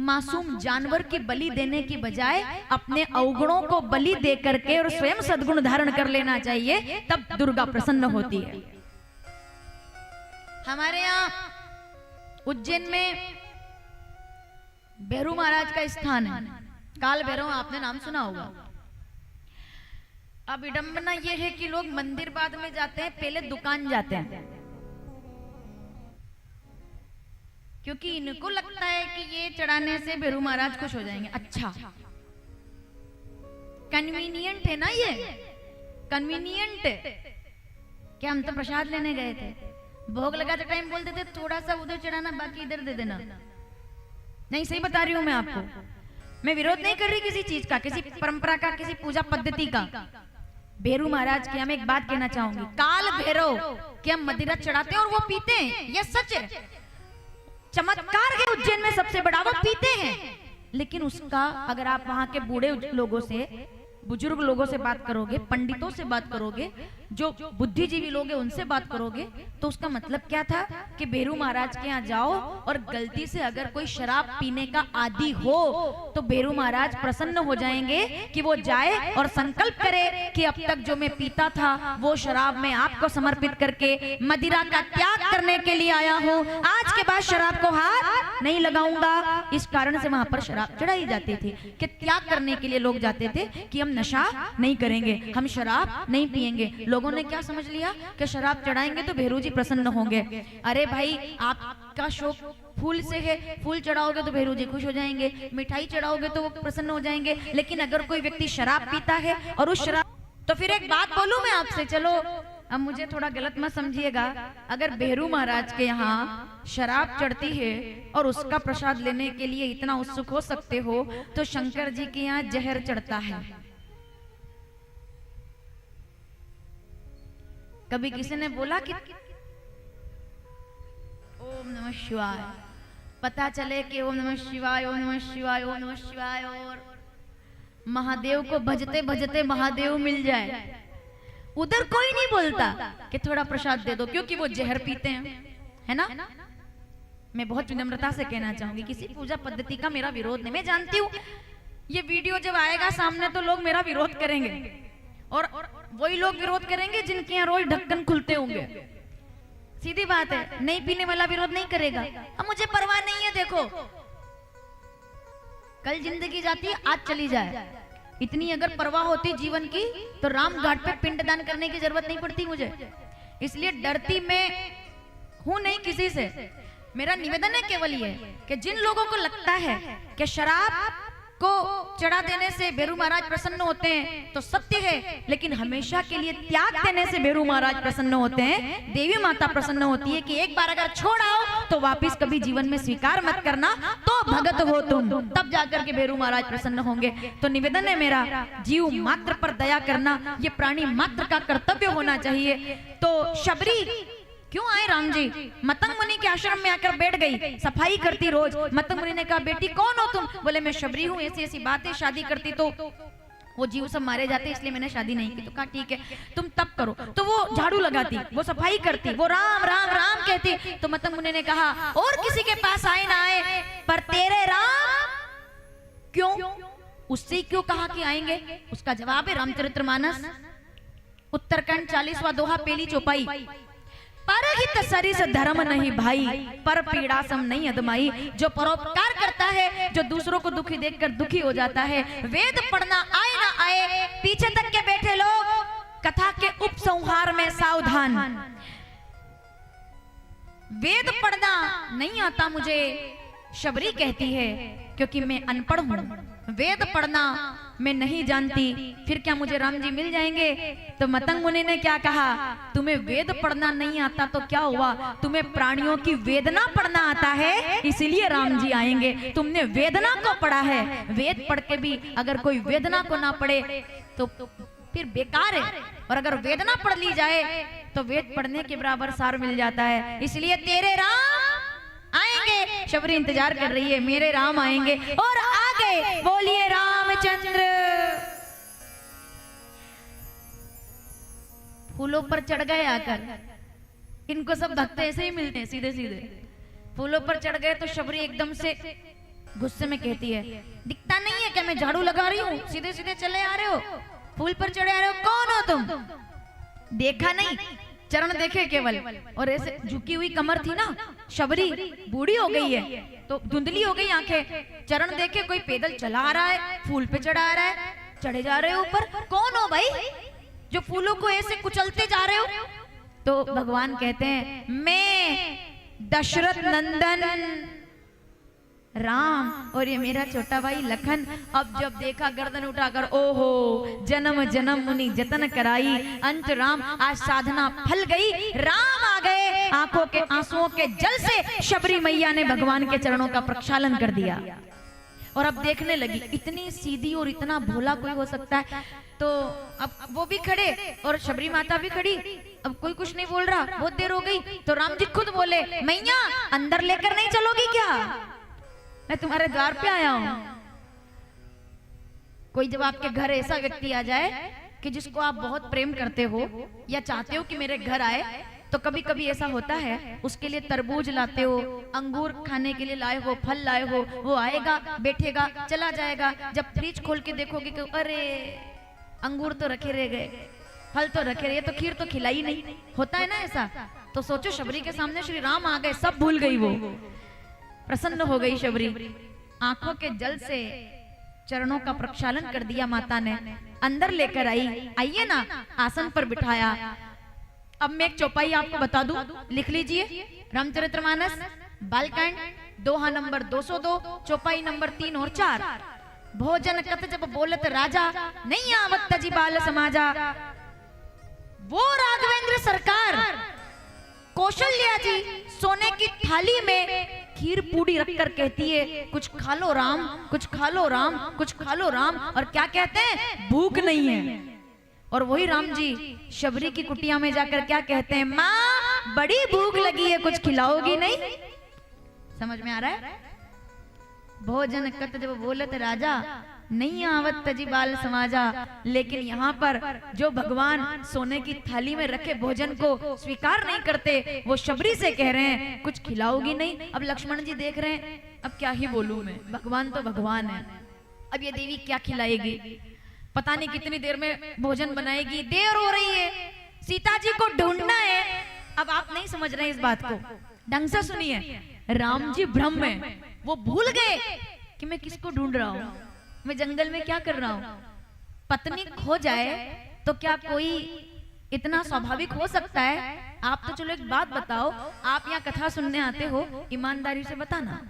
मासूम जानवर की बलि देने की बजाय अपने अवगुणों को बलि दे करके और स्वयं सद्गुण धारण कर लेना चाहिए, तब दुर्गा प्रसन्न होती है। हमारे यहाँ उज्जैन में भैरू महाराज का स्थान है, काल भैरव, आपने नाम सुना होगा। अब विडंबना यह है कि लोग मंदिर बाद में जाते हैं, पहले दुकान जाते हैं, क्योंकि इनको लगता है कि ये चढ़ाने से भैरू महाराज खुश हो जाएंगे। अच्छा, कन्वीनियंट है ना, ये कन्वीनियंट। क्या हम तो प्रसाद लेने गए थे, भोग लगाते टाइम बोलते थे थोड़ा सा उधर चढ़ाना, बाकी इधर दे देना। नहीं, सही बता रही हूं मैं आपको, मैं विरोध नहीं कर रही किसी चीज का, किसी परंपरा का, किसी पूजा पद्धति का। भैरू महाराज की हम एक बात कहना चाहूंगी, काल भैरव के हम मदिरा चढ़ाते हैं और वो पीते हैं, ये सच है, चमत्कार है उज्जैन में सबसे बड़ा, वो पीते हैं। लेकिन उसका अगर आप वहां के बूढ़े लोगों से, बुजुर्ग लोगों से बात करोगे, पंडितों से बात करोगे, जो बुद्धिजीवी लोग हैं उनसे बात करोगे, तो उसका मतलब क्या था कि भैरू महाराज के यहाँ जाओ और गलती से अगर कोई शराब पीने का आदी हो तो भैरू महाराज प्रसन्न हो जाएंगे कि वो जाए और संकल्प करे कि अब तक जो मैं पीता था वो शराब में आपको समर्पित करके मदिरा का त्याग करने के लिए आया हूँ, आज के बाद शराब को हाथ नहीं लगाऊंगा। इस कारण से वहां पर शराब चढ़ाई जाती थी कि त्याग करने के लिए लोग जाते थे कि हम नशा नहीं करेंगे, हम शराब नहीं पिएंगे। लोगों ने क्या समझ लिया कि शराब चढ़ाएंगे तो भैरू जी प्रसन्न होंगे। अरे भाई, आपका शौक फूल से है, फूल चढ़ाओगे तो भैरू जी खुश हो जाएंगे, मिठाई चढ़ाओगे तो वो प्रसन्न हो जाएंगे। लेकिन अगर कोई व्यक्ति शराब पीता है और उस शराब, तो फिर एक बात बोलूं मैं आपसे, चलो अब मुझे थोड़ा गलत मत समझिएगा, अगर बेहरू महाराज के यहाँ शराब चढ़ती है और उसका प्रसाद लेने के लिए इतना उत्सुक हो सकते हो, तो शंकर जी के यहाँ जहर चढ़ता है। कभी किसी ने बोला कि ओम नमः शिवाय, पता चले कि ओम नमः शिवाय, ओम नमः शिवाय, ओम नमः शिवाय, और महादेव को भजते भजते महादेव मिल जाए, उधर कोई नहीं बोलता कि थोड़ा प्रसाद दे दो, क्योंकि वो जहर पीते हैं, है ना। मैं बहुत विनम्रता से कहना चाहूंगी, किसी पूजा पद्धति का मेरा विरोध नहीं, मैं जानती हूँ ये वीडियो जब आएगा सामने तो लोग मेरा विरोध करेंगे, और वही लोग विरोध करेंगे जिनके यहाँ रोज ढक्कन खुलते होंगे। सीधी बात है, नहीं पीने वाला विरोध नहीं करेगा। अब मुझे परवाह नहीं है, देखो कल जिंदगी जाती है, आज चली जाए, इतनी अगर परवाह होती जीवन की तो राम घाट पे पिंडदान करने की जरूरत नहीं पड़ती मुझे। इसलिए डरती मैं हूं नहीं किसी से। मेरा निवेदन है केवल ये कि जिन लोगों को लगता है कि शराब को चढ़ा देने से बेरू महाराज प्रसन्न होते हैं तो सत्य है, लेकिन हमेशा के लिए त्याग देने से बेरू महाराज प्रसन्न होते हैं। देवी माता प्रसन्न होती है कि एक बार अगर छोड़ आओ तो वापिस कभी जीवन में स्वीकार मत करना, तो भगत हो तुम, तब जाकर के बेरू महाराज प्रसन्न होंगे। तो निवेदन है मेरा, जीव मात्र पर दया करना ये प्राणी मात्र का कर्तव्य होना चाहिए। तो शबरी क्यों आए राम जी? मतंग मुनि के आश्रम में आकर बैठ गई, सफाई करती रोज। मतंग मुनि ने कहा, बेटी कौन हो तुम? बोले मैं शबरी हूँ, ऐसी ऐसी बातें, शादी करती तो वो जीव सब मारे जाते, इसलिए मैंने शादी नहीं की। तो कहा ठीक है तुम तप करो। तो वो झाड़ू लगाती, वो सफाई करती, वो राम राम राम कहती। तो मतंग मुनि ने कहा, और किसी के पास आए ना आए पर तेरे राम क्यों, उससे क्यों कहा कि आएंगे? उसका जवाब है रामचरितमानस उत्तरकांड 40वां दोहा, पहली चौपाई। परहित सरिस धर्म नहीं भाई, पर पीड़ा सम नहीं अदमाई। जो परोपकार करता है, जो दूसरों को दुखी देखकर दुखी हो जाता है। वेद पढ़ना आए ना आए, पीछे तक के बैठे लोग कथा के उपसंहार में सावधान। वेद पढ़ना नहीं आता मुझे, शबरी कहती है, क्योंकि मैं अनपढ़ हूं। वेद पढ़ना मैं नहीं जानती, फिर क्या मुझे राम जी मिल जाएंगे? तो मतंग मुनि ने क्या कहा, तुम्हें वेद पढ़ना नहीं आता तो क्या हुआ, तुम्हें प्राणियों की वेदना पढ़ना आता है, इसीलिए राम जी आएंगे। तुमने वेदना को पढ़ा है, वेद पढ़ के भी अगर कोई वेदना को ना पढ़े तो फिर बेकार है, और अगर वेदना पढ़ ली जाए तो वेद पढ़ने के बराबर सार मिल जाता है। इसलिए तेरे राम आएंगे, शबरी इंतजार कर रही है, मेरे राम आएंगे। और आगे बोलिए रामचंद्र। फूलों पर चढ़ गए आकर, इनको सब भक्त ऐसे ही मिलते हैं सीधे सीधे। फूलों पर चढ़ गए तो शबरी एकदम से गुस्से में कहती है, दिखता नहीं है क्या मैं झाड़ू लगा रही हूँ, सीधे सीधे चले आ रहे हो, फूल पर चढ़े आ रहे हो, कौन हो तुम? देखा नहीं, चरण देखे केवल। और ऐसे झुकी हुई कमर थी ना, शबरी बूढ़ी हो गई है तो धुंधली हो गई आंखें। चरण देखे कोई पैदल चला आ रहा है, फूल पे चढ़ा रहा है, चढ़े जा रहे हो ऊपर, कौन हो भाई जो फूलों को ऐसे कुचलते जा रहे हो? तो भगवान कहते हैं, मैं दशरथ नंदन राम और ये मेरा छोटा भाई लखन। अब जब देखा गर्दन उठाकर, ओहो जन्म जन्म मुनि जतन कराई, अंत राम आज साधना फल गई, राम आ गए। आंखों के आंसुओं के जल से शबरी मैया ने भगवान के चरणों का प्रक्षालन कर दिया और अब देखने लगी, इतनी सीधी और इतना भोला कोई हो सकता है? तो अब वो भी खड़े और शबरी माता भी खड़ी, अब कोई कुछ नहीं बोल रहा, बहुत देर हो गई। तो राम जी खुद बोले, मैया अंदर लेकर नहीं चलोगी क्या? मैं तुम्हारे द्वार पे आया हूं। कोई जब आपके घर ऐसा व्यक्ति आ जाए कि जिसको आप बहुत प्रेम करते हो या चाहते हो कि मेरे घर आए, तो कभी कभी ऐसा होता है, उसके लिए तरबूज लाते हो, अंगूर खाने के लिए लाए हो, फल लाए हो, वो आएगा, बैठेगा, चला जाएगा। जब फ्रिज खोल के देखोगे कि अरे अंगूर तो रखे रह गए, फल तो रखे रहे, तो खीर तो खिलाई नहीं, होता है ना ऐसा। तो सोचो शबरी के सामने श्री राम आ गए, सब भूल गई, वो प्रसन्न हो गई शबरी। आंखों के जल से चरणों का प्रक्षालन कर दिया माता ने, अंदर लेकर आई, आइए ना, आसन पर बिठाया। अब मैं एक चौपाई आपको बता दूं, लिख लीजिए, रामचरितमानस बालकांड दोहा नंबर 202, चौपाई नंबर 3 और 4। भोजन कत जब बोलत राजा, नहीं आवत तजी बाल समाजा, वो राघवेंद्र सरकार कौशल्या जी सोने की थाली में खीर पूड़ी रखकर कहती है कुछ खा लो राम, कुछ खा लो राम, कुछ खा लो राम। और क्या कहते हैं? भूख नहीं है। और वही राम जी शबरी की कुटिया में जाकर क्या कहते हैं? माँ बड़ी भूख लगी है, कुछ खिलाओगी नहीं? समझ में आ रहा है? भोजन कत जब बोलत राजा, नहीं आवत तजी बाल समाजा। लेकिन यहाँ पर जो भगवान सोने की थाली में रखे भोजन को स्वीकार नहीं करते, वो शबरी से कह रहे हैं कुछ खिलाओगी नहीं? अब लक्ष्मण जी देख रहे हैं, अब क्या ही बोलूं मैं, भगवान तो भगवान है, अब ये देवी क्या खिलाएगी? पता नहीं कितनी देर में भोजन बनाएगी, देर हो रही है, सीता जी को ढूंढना है। अब आप नहीं समझ रहे इस बात को, ढंग से सुनिए। राम जी भ्रम में, वो भूल गए कि मैं किसको ढूंढ रहा हूँ, मैं जंगल में क्या कर रहा हूँ। पत्नी खो जाए तो क्या कोई इतना स्वाभाविक हो सकता है? आप तो चलो एक बात बताओ, आप यहाँ कथा सुनने आते हो, ईमानदारी से बताना,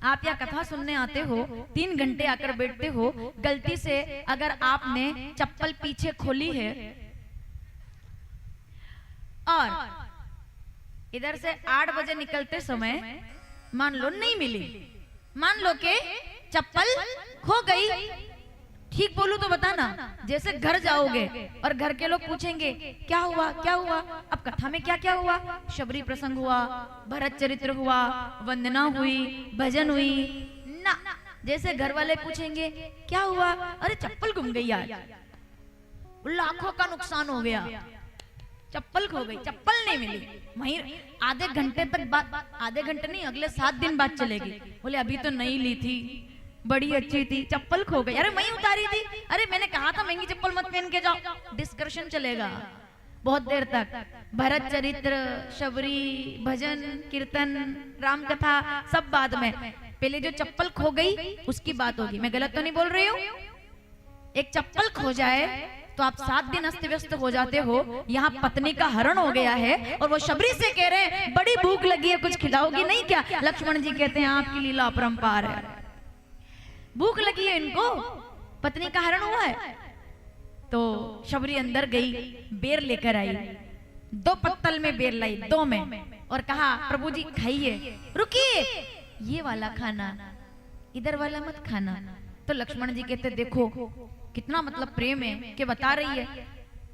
आप यहाँ कथा सुनने आते हो, 3 घंटे आकर बैठते हो, गलती से अगर आपने चप्पल पीछे खोली है और इधर से 8 बजे निकलते समय मान लो नहीं मिली, मान लो के चप्पल खो गई, ठीक बोलूं तो बताना। जैसे घर जाओगे और घर के लोग पूछेंगे क्या हुआ क्या हुआ, अब कथा में क्या क्या हुआ? शबरी प्रसंग हुआ, भरत चरित्र हुआ, वंदना हुई, भजन हुई ना। जैसे घर वाले पूछेंगे क्या हुआ, अरे चप्पल गुम गई यार, लाखों का नुकसान हो गया, चप्पल खो गई, चप्पल नहीं मिली। वहीं आधे घंटे तक बात, आधे घंटे नहीं अगले 7 दिन बाद चलेगी, बोले अभी तो नहीं ली थी, बड़ी अच्छी थी, चप्पल खो गई, अरे मैं उतारी थी, अरे मैंने कहा था महंगी चप्पल मत पहन के जाओ। डिस्कशन चलेगा बहुत देर तक, भरत चरित्र, शबरी, भजन कीर्तन, राम कथा सब बाद में, पहले जो चप्पल खो गई उसकी बात होगी। मैं गलत तो नहीं बोल रही हूँ? एक चप्पल खो जाए तो आप 7 दिन अस्त व्यस्त हो जाते हो। यहाँ पत्नी का हरण हो गया है और वो शबरी से कह रहे हैं बड़ी भूख लगी है, कुछ खिलाओगी नहीं क्या? लक्ष्मण जी कहते हैं आपकी लीला अपरंपार है, भूख लगी है इनको, पत्नी का हरण हुआ है। तो शबरी अंदर गई, बेर लेकर आई, 2 पत्तल में बेर लाई, 2 में, और कहा प्रभु जी खाइए, रुकिए, ये वाला खाना, इधर वाला मत खाना। तो लक्ष्मण जी कहते देखो कितना मतलब प्रेम है कि बता रही है।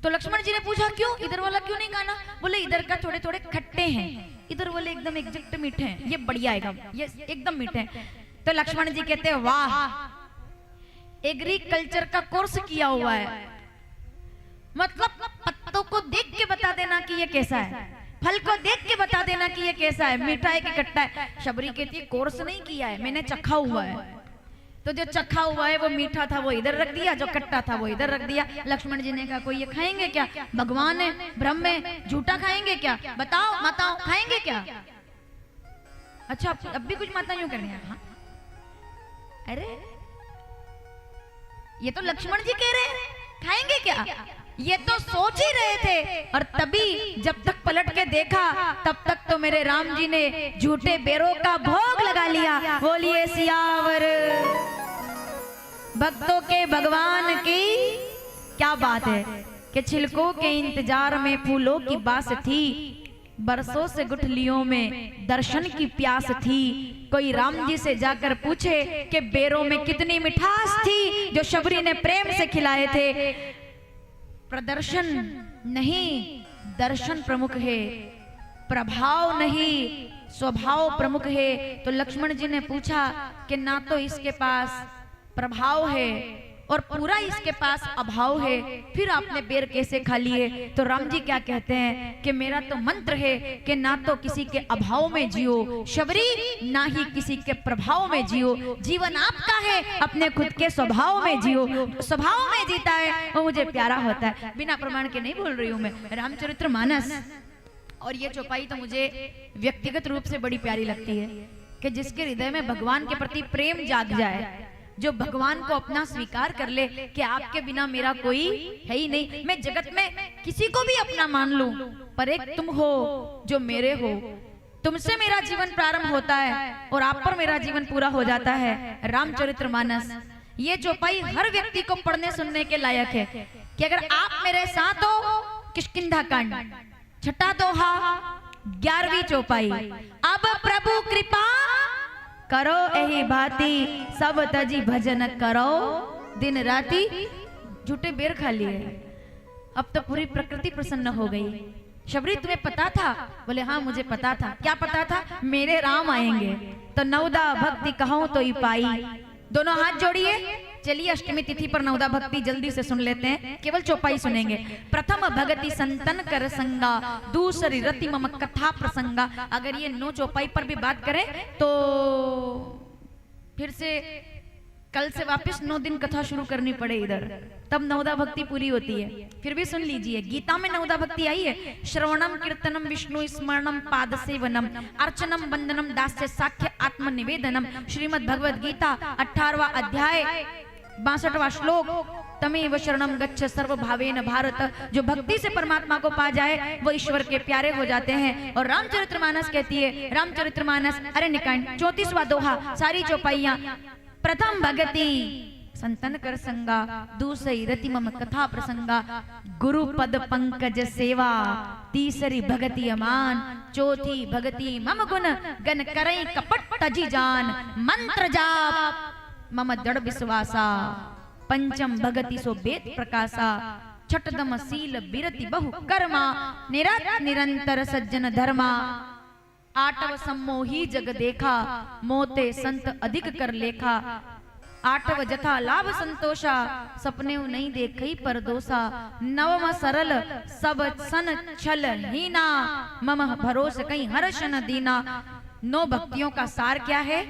तो लक्ष्मण जी ने पूछा क्यों, इधर वाला क्यों नहीं खाना? बोले इधर का थोड़े थोड़े खट्टे हैं, इधर वाले एकदम एग्जैक्ट मीठे हैं, ये बढ़िया है, ये एकदम मीठे हैं। तो लक्ष्मण जी कहते हैं वाह, एग्रीकल्चर का कोर्स किया हुआ है, मतलब पत्तों को देख के बता देना कि ये कैसा है, फल को देख के बता देना कि ये कैसा है, मीठा है कि खट्टा है। शबरी कहती है कोर्स नहीं किया है, मैंने चखा हुआ है। तो जो चखा हुआ है वो मीठा था वो इधर रख दिया, जो खट्टा था वो इधर रख दिया। लक्ष्मण जी ने कहा कोई ये खाएंगे क्या? भगवान है, ब्रह्म है, झूठा खाएंगे क्या? बताओ माताओं खाएंगे क्या? अच्छा अब भी कुछ माता यूं कर रही हैं। अरे ये तो लक्ष्मण जी कह रहे हैं खाएंगे क्या, ये तो सोच ही रहे थे। और तभी जब तक पलट के देखा तब तक तो मेरे राम जी ने झूठे बेरों का भोग लगा लिया। बोलिए सियावर भक्तों के भगवान की। क्या बात है कि छिलकों के इंतजार में फूलों की बास थी, बरसों से गुठलियों में दर्शन की प्यास थी। कोई राम जी से जाकर पूछे कि बेरों में कितनी मिठास थी जो शबरी ने प्रेम से खिलाए थे। प्रदर्शन नहीं दर्शन प्रमुख है, प्रभाव नहीं स्वभाव प्रमुख है। तो लक्ष्मण जी ने पूछा कि ना तो इसके पास प्रभाव है और पूरा इसके पास अभाव है, फिर आपने बेर कैसे खा लिए? तो राम जी क्या कहते हैं कि मेरा तो मंत्र है कि ना तो किसी के अभाव में जियो शबरी, ना ही किसी के प्रभाव में जियो। जीवन आपका है, अपने खुद के स्वभाव में जियो। स्वभाव में जीता है वो मुझे प्यारा होता है। बिना प्रमाण के नहीं बोल रही हूँ मैं, रामचरितमानस। और ये चौपाई तो मुझे व्यक्तिगत रूप से बड़ी प्यारी लगती है कि जिसके हृदय में भगवान के प्रति प्रेम जाग जाए, जो भगवान को अपना स्वीकार कर ले कि आपके बिना मेरा कोई है ही नहीं। मैं जगत में किसी को भी अपना मान लूं, पर एक तुम हो जो मेरे हो, तुमसे मेरा जीवन प्रारंभ होता है और आप पर मेरा जीवन पूरा हो जाता है। रामचरितमानस ये चौपाई हर व्यक्ति को पढ़ने सुनने के लायक है कि अगर आप मेरे साथ हो, किष्किंधा कांड छठा दोहा 11वीं चौपाई। अब प्रभु कृपा करो एही भांति सब तजी भजन करो दिन राती। झूठे बेर खा लिए, अब तो पूरी प्रकृति प्रसन्न हो गई। शबरी तुम्हें पता था? बोले हाँ मुझे पता था। क्या पता था? मेरे राम आएंगे तो नवदा भक्ति कहूं तो ही पाई। दोनों हाथ जोड़िए, चलिए अष्टमी तिथि पर नवदा भक्ति जल्दी से सुन लेते हैं, केवल चौपाई सुनेंगे। प्रथम भगति संतन कर संगा, दूसरी रति मम कथा प्रसंगा। अगर ये 9 चौपाई पर भी बात करें तो फिर से कल से वापस 9 दिन कथा शुरू करनी पड़े इधर, तब नवदा भक्ति पूरी होती है। फिर भी सुन लीजिए, गीता में नवदा भक्ति आई है। श्रवणम कीर्तनम विष्णु स्मरणम पाद सेवनम अर्चनम वंदनम दास्य साख्य आत्मनिवेदनम। श्रीमद् भगवद गीता 18वां अध्याय 62वां श्लोक। तमेव शरणम गच्छ सर्व भावेन भारत। जो भक्ति से परमात्मा को पा जाए वो ईश्वर के प्यारे हो जाते हैं। और रामचरितमानस कहती है, रामचरितमानस अरण्यकांड 34वां दोहा, सारी चौपाइयां। प्रथम भगति संतन कर संगा, दूसरी रति मम कथा प्रसंगा, गुरु पद पंकज सेवा, तीसरी भगति अमान, चौथी भगति मम गुण गन करई कपट तजी जान, मंत्र जाप मम दृढ़ विश्वासा, पंचम भगति सो वेद प्रकाशा, छठदम शील बिरति बहु कर्मा, निरंतर सज्जन धर्मा, आठव सम्मोही जग देखा, मोते संत अधिक कर लेखा, आठव जथा लाभ संतोषा, सपने नहीं देखई पर दोषा, नवम सरल सब सन छल हीना, मम भरोस कहीं हर्ष न दीना। 9 भक्तियों का सार क्या है?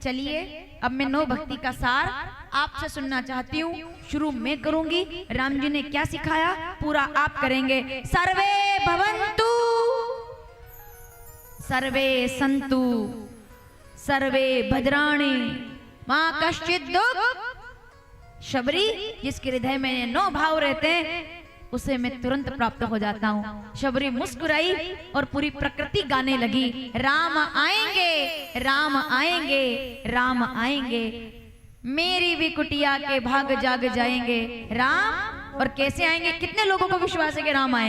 चलिए अब मैं 9 भक्ति का सार आपसे सुनना चाहती हूँ। शुरू मैं करूंगी, राम जी ने क्या सिखाया पूरा आप करेंगे। सर्वे भवन्तु, सर्वे सन्तु, सर्वे भद्राणि, मां कश्चित् दुःख। शबरी, जिसके हृदय में 9 भाव रहते हैं उसे मैं तुरंत प्राप्त हो जाता हूँ। शबरी मुस्कुराई और पूरी प्रकृति गाने लगी, राम आएंगे, राम आएंगे, राम आएंगे, मेरी भी कुटिया के भाग जाग जाएंगे राम। और कैसे आएंगे? कितने लोगों को विश्वास है कि राम आएंगे?